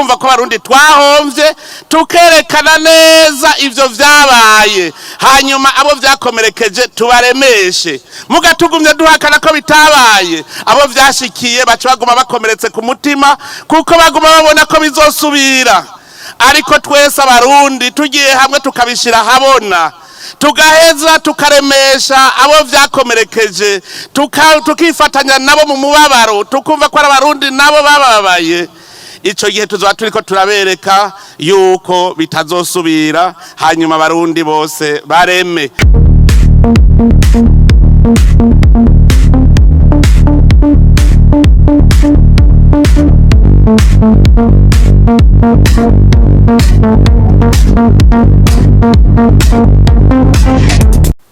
umva ko Barundi twahomvye tukerekana neza ivyo vyabaye hanyuma abo vyakomerekeje tubaremeshe mugatugumye duhakana ko bitabaye abo vyashikiye baca baguma bakomeretse ku mutima kuko baguma babona ko bizosubira ariko twese Abarundi tugiye hamwe tukabishira habona tugaheza tukaremesha abo vyakomerekeje tukifatanya nabo mu mubabaro tukumva ko Abarundi nabo bababaye ico gihe tuzoba turiko turabereka yuko bitazosubira hanyuma Abarundi bose bareme.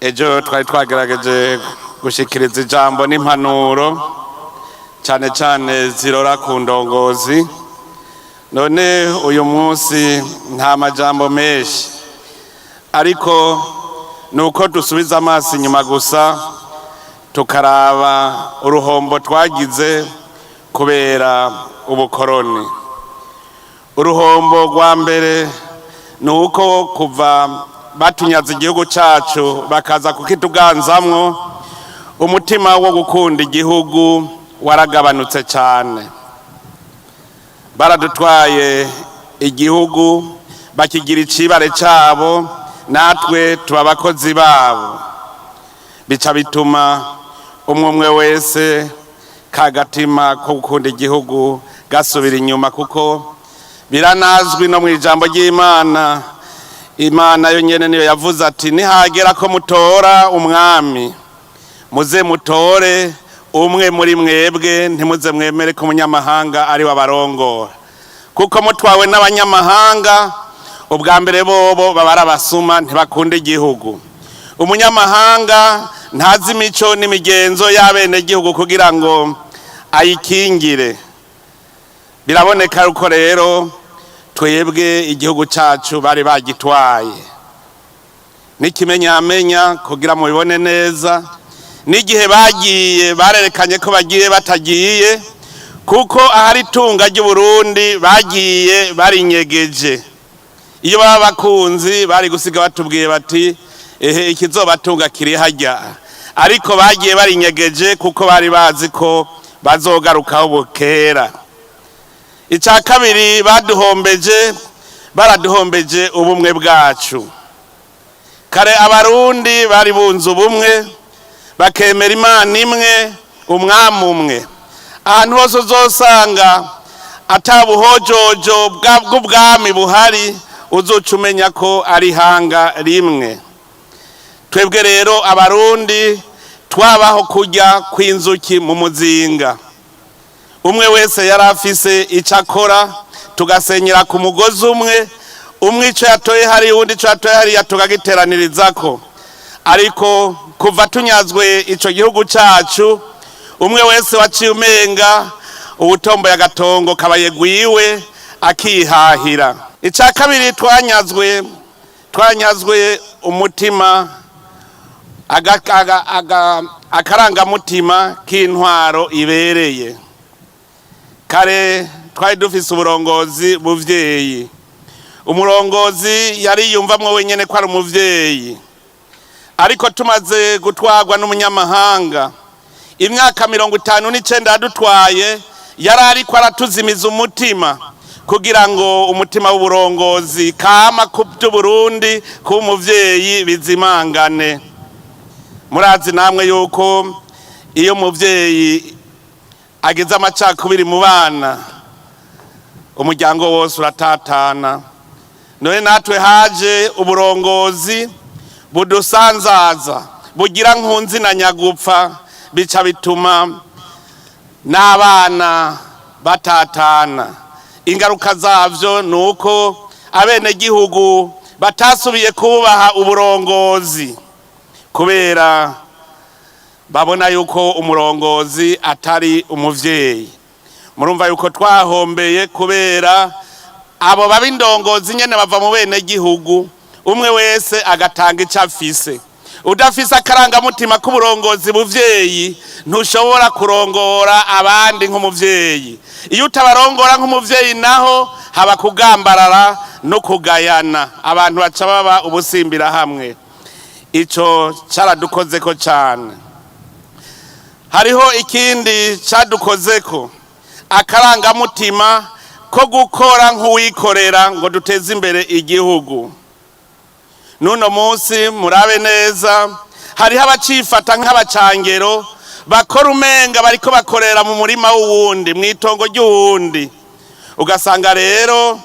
Ejo twari twagerageje gushikiriza ijambo n'impanuro cyane cyane zirora Kundongozi. None uyu munsi nta majambo menshi ariko nuko dusubiza amaso inyuma gusa tukaraba uruhombo twagize kubera ubukoroni. Uruhombo rwa mbere nuko kuva batunyaza igihugu cyacu bakaza kukituganzamwo umutima wo gukunda igihugu waragabanutse cyane. Baradutwaye igihugu bakigira icibare cyabo natwe tuba abakozi babo bica bituma umwe wese kagatima ko gukunda igihugu gasubira inyuma kuko biranazwi no mu ijambo ry'Imana. Imana yo nyene niyo yavuze ati nihagera ko mutora umwami muze mutore umwe muri mwebwe ntimuze mwemere ko umunyamahanga ari wabarongora kuko mutwawe n'abanyamahanga ubwa mbere bobo babara basuma ntibakunda igihugu. Umunyamahanga ntazi imico n'imigenzo y'abene igihugu kugira ngo ayikingire. Biraboneka uko rero twebwe igihugu cyacu bari bagitwaye n'ikimenyamenya kugira mu bibone neza n'igihe bagiye barerekanye ko bagiye batagiye kuko ahari tunga ry'Uburundi bagiye barinyegeje. Iyo baba bakunzi bari gusiga batubwiye bati ehe ikizobatunga kiri hajya ariko bagiye barinyegeje kuko bari bazi ko bazogarukaho bukera. Icya kabiri baraduhombeje ubumwe bwacu. Kare Abarundi bari bunze ubumwe bakemera Imana imwe umwami umwe. Ahantu hose uzosanga atabuhojojo bw'ubwami buhari uzoca umenya ko ari hanga rimwe. Twebwe rero Abarundi twabaho kujya kw'inzuki mu muzinga. Umwe wese yarafise icyo akora tugasenyera ku mugozi umwe icyo yatoye hari undi icyo yatoye hariya tugagiteranirizako. Ariko kuva tunyazwe icyo gihugu cyacu umwe wese waciye umenga ubutombo y'agatongo kabaye gwiwe akihahira. Icya kabiri twanyazwe umutima akarangamutima k'intwaro ibereye. Kare twari dufise uburongozi buvyeyi. Umurongozi yari yumvamwe wenyene ko ari umuvyeyi. Ariko tumaze gutwagwa n'umunyamahanga imyaka 59 yadutwaye yari ariko aratuzimiza umutima kugira ngo umutima w'uburongozi kama kubyo Burundi ku umuvyeyi bizimangane. Murazi namwe yuko iyo umuvyeyi ageze amacakubiri mu bana umuryango wose uratatana. None natwe haje uburongozi budusanzaza bugira nkunzi na nyagupfa bica bituma n'abana batatana. Ingaruka zavyo nuko abene gihugu batasubiye kubaha uburongozi kubera babona yuko umurongozi atari umuvyeyi. Murumva yuko twahombeye kubera abo babindongozi nyene bava mu bene gihugu umwe wese agatanga icyo afise. udafise akarangamutima k'uburongozi buvyeyi ntushobora kurongora abandi nk'umuvyeyi. Iyo utabarongora nk'umuvyeyi naho haba kugambarara no kugayana, abantu baca baba ubusimbira hamwe. Ico caradukozeko cane. Hariho ikindi cadukozeko, akarangamutima ko gukora nk'uwikorera ngo duteze imbere igihugu. Nuno munsi murabe neza, hariho abacifata nk'abacangero bakora umenga bariko bakorera mu murima w'uwundi, mw'itongo ry'uwundi. Ugasanga rero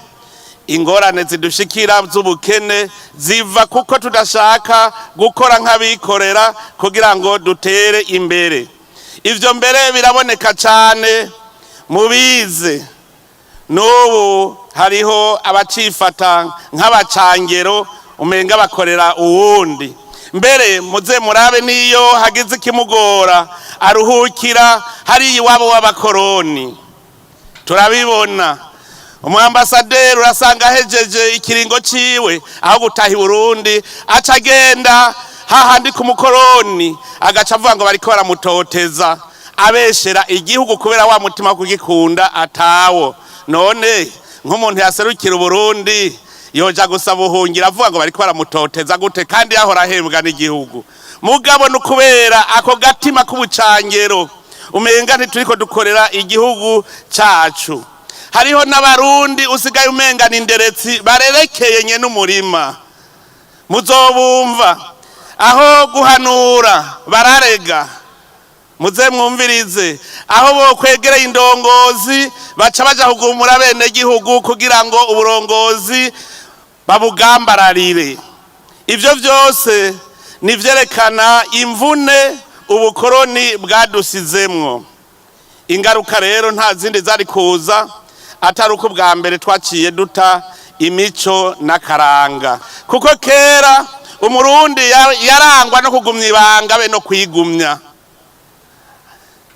ingorane zidushikira z'ubukene ziva kuko tudashaka gukora nk'abikorera kugira ngo dutere imbere. Ivyo mbere biraboneka cane mubize. N'ubu hariho abacifata nk'abacangero umenga bakorera uwundi. Mbere muze murabe niyo hagize ikimugora aruhukira hari iwabo w'abakoroni. Turabibona umuambasaderi urasanga hejeje ikiringo ciwe aho gutaha i Burundi aca agenda hahandi ku mukoroni agaca avuga ngo bariko baramutoteza abeshera igihugu kubera wa mutima kugikunda atawo. None nk'umuntu yaserukira Uburundi yoja gusaba ubuhungiro avuga ngo bariko baramutoteza gute kandi yahora ahembwa n'igihugu? Mugabo nukubera ako gatima k'ubucangero umenga ntituriko dukorera igihugu cacu. Hariho n'abarundi usigaye umenga n'inderetsi barerekeye nye n'umurima. Muzobumva aho guhanura bararega, muze mwumvirize aho bo kwegereye indongozi baca baja kugumura bene gihugu kugira ngo uburongozi babugambararire. Ivyo vyose nivyerekana imvune ubukoroni bwadusizemwo. Ingaruka rero nta zindi zari kuza atari uko bwa mbere twaciye duta imico n'akaranga, kuko kera umurundi yarangwa no kugumya ibanga be no kwigumya.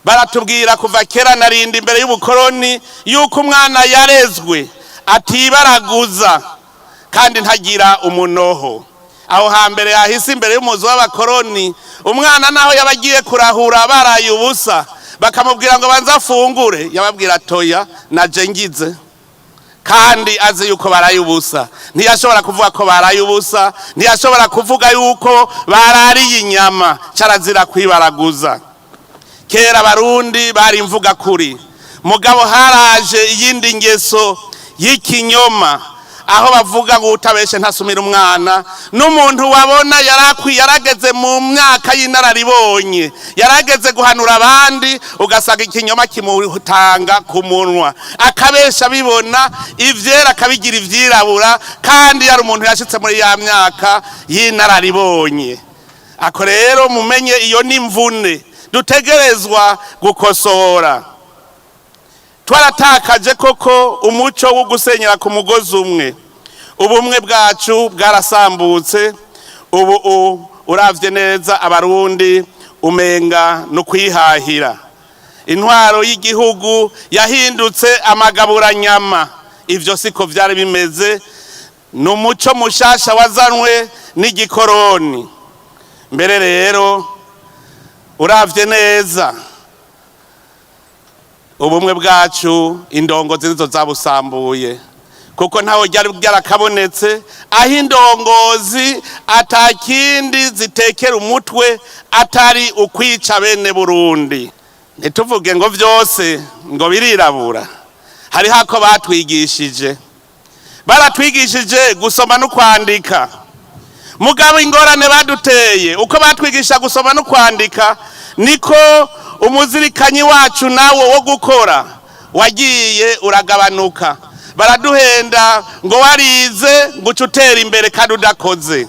Baratubwira kuva kera narindi imbere y'ubukoroni yuko umwana yarezwe atibaraguza kandi ntagira umunoho. Aho hambere yahise imbere y'umuzi w'abakoroni umwana naho yabagiye kurahura baraye ubusa bakamubwira ngo banza afungure, yababwira toya naje ngize, kandi azi yuko baraye ubusa. Ntiyashobora kuvuga ko baraye ubusa, ntiyashobora kuvuga yuko barariye inyama, carazira kwibaraguza. Kera Barundi bari mvuga kuri, mugabo haraje iyindi ngeso y'ikinyoma aho bavuga ngo utabeshe ntasumira umwana. N'umuntu wabona yarageze mu myaka y'inararibonye, yarageze guhanura abandi, ugasaga ikinyoma kimutanga ku munwa, akabesha bibona ivyera akabigira ivyirabura, kandi yari umuntu yashitse muri ya myaka y'inararibonye. Ako rero mumenye iyo n'imvune dutegerezwa gukosora. Twaratakaje koko umuco wo gusenyera ku mugozi umwe. Ubumwe bwacu bwarasambutse. Ubu uravye neza abarundi umenga no kwihahira. Intwaro y'igihugu yahindutse amagaburanyama. Ivyo siko vyari bimeze. N'umuco mushasha wazanwe n'igikoroni. Mbere rero uravye neza ubumwe bwacu indongozi nizo zabusambuye, kuko ntaho ryari byarakabonetse aho indongozi atakindi zitekera umutwe atari ukwica bene Burundi. Ntituvuge ngo vyose ngo birirabura. Hari hako batwigishije, baratwigishije gusoma no kwandika. Mugabo ingorane baduteye uko batwigisha gusoma no kwandika niko umuzirikanyi wacu nawo wo gukora wagiye uragabanuka. Baraduhenda ngo warize ngo ucutera imbere kandi udakoze,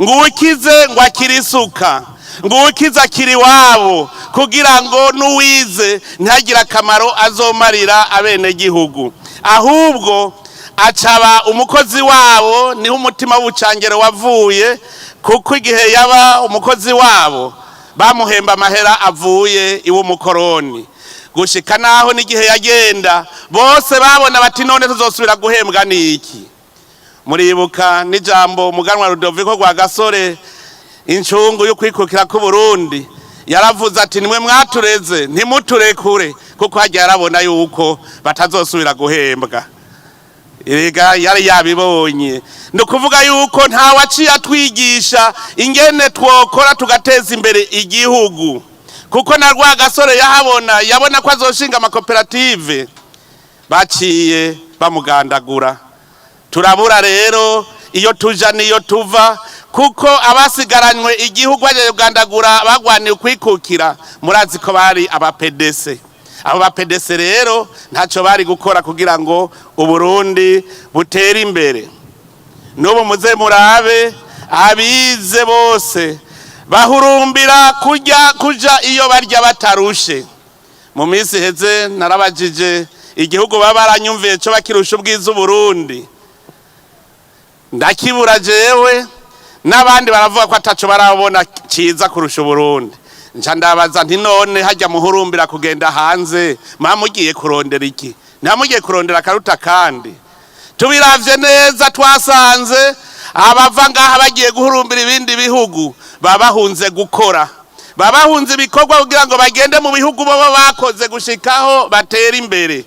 ngo ukize ngo akirisuka, ngo ukize akiri wabo, kugira ngo nuwize ntagira akamaro azomarira abene gihugu. Ahubwo acaba umukozi wabo, niho umutima w'ubucangero wavuye, kuko igihe yaba umukozi wabo bamuhemba amahera avuye iwo mukoroni. Gushika naho n'igihe yagenda bose babona bati none tuzosubira guhembwa niki. Muribuka n'ijambo umuganwa Rudoviko rwa Gasore incungu yo kwikukira ku Burundi yaravuze ati nimwe mwatureze ntimuturekure kuko hajya yarabona yuko batazosubira guhembwa. Erega yari yabibonye no kuvuga yuko nta waciye atwigisha ingene twokora tugateza imbere igihugu, kuko na Rwagasore yabona ko azoshinga amakoperative, baciye bamugandagura. Turabura rero iyo tuja niyo tuva, kuko abasigaranywe igihugu baje kugandagura bagwaniye kwikukira, murazi ko bari abapedese. Abo bapedese rero ntaco bari gukora kugira ngo Uburundi butere imbere. Nubu muze murabe abize bose bahurumbira kuja iyo barya batarushe. Mu minsi heze narabajije igihugu babaranyumviye cyo bakirusha ubwiza Uburundi, ndakibura jewe n'abandi baravuga ko ataco barabona ciza kurusha Uburundi. Nca ndabaza nti none hajya muhurumbira kugenda hanze mugiye kurondera iki? Ntamugiye kurondera karuta kandi. Tubiravye neza twasanze abava ngaha bagiye guhurumbira ibindi bihugu babahunze gukora, babahunze ibikorwa kugira ngo bagende mu bihugu baba bakoze gushikaho batera imbere.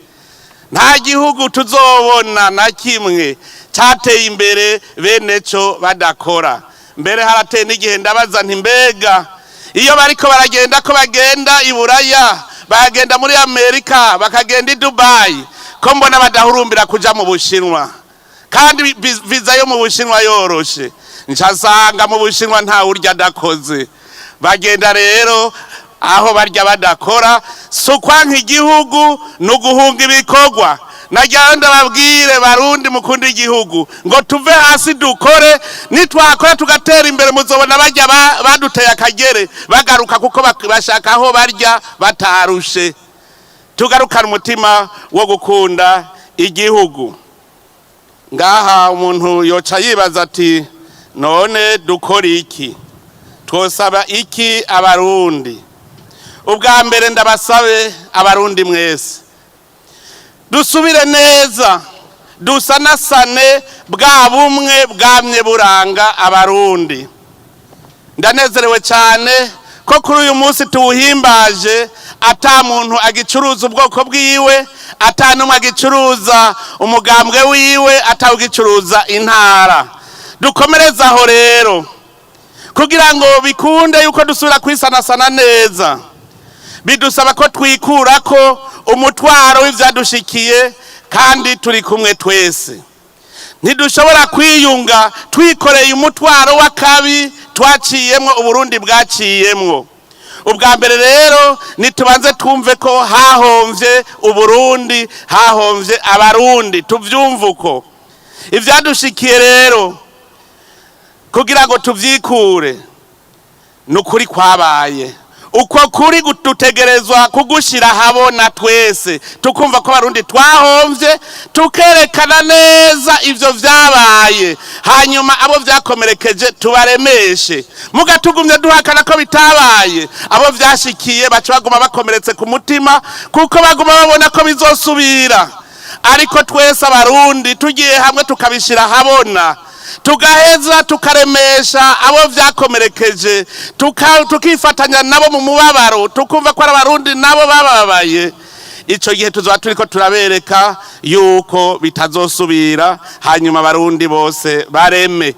Nta gihugu tuzobona na kimwe cateye imbere bene co badakora. Mbere harateye n'igihe ndabaza nti mbega iyo bariko baragenda ko bagenda i Buraya, bagenda muri Amerika, bakagenda i Dubai, ko mbona badahurumbira kuja mu Bushinwa, kandi visa yo mu Bushinwa yoroshe. Ncasanga mu Bushinwa nta urya adakoze. Bagenda rero aho barya badakora, sukwa nk'igihugu nuguhunga ibikorwa. Najyanda babwire Barundi mukunda igihugu ngo tuve hasi dukore, nitwakora tugatera imbere muzobona bajya baduteye akagere bagaruka, kuko bashaka aho barya batarushe. Tugarukana umutima wo gukunda igihugu. Ngaha umuntu yoca yibaza ati none dukora iki? Twosaba iki Abarundi? Ubwa mbere ndabasabe Abarundi mwese dusubire neza, dusanasane bwa bumwe bwamye buranga Abarundi. Ndanezerewe cyane ko kuri uyu munsi tuwuhimbaje, ata muntu agicuruza ubwoko bwiwe, ata numwe agicuruza umugambwe wiwe, atawugicuruza intara. Dukomereza aho rero kugira ngo bikunde yuko dusubira kwisanasana neza, bidusaba ko twikurako umutwaro w'ivyadushikiye, kandi turi kumwe twese. Ntidushobora kwiyunga twikoreye umutwaro w'akabi twaciyemwo, Uburundi bwaciyemwo. Ubwa mbere rero nitubanze twumve ko hahomvye Uburundi, hahomvye Abarundi, tuvyumva uko. Ivyadushikiye rero kugira ngo tuvyikure, nukuri kwabaye. Uko kuri dutegerezwa kugushira habona twese, tukumva ko Barundi twahomvye, tukerekana neza ivyo vyabaye, hanyuma abo vyakomerekeje tubaremeshe. Mugatugumye duhakana ko bitabaye, abo vyashikiye baca baguma bakomeretse ku mutima, kuko baguma babona ko bizosubira. Ariko twese Abarundi tugiye hamwe tukabishira habona, tugaheza tukaremesha abo vyakomerekeje, tukifatanya nabo mu mubabaro, tukumva ko Abarundi nabo bababaye. Ico gihe tuzoba turiko turabereka yuko bitazosubira, hanyuma Abarundi bose bareme.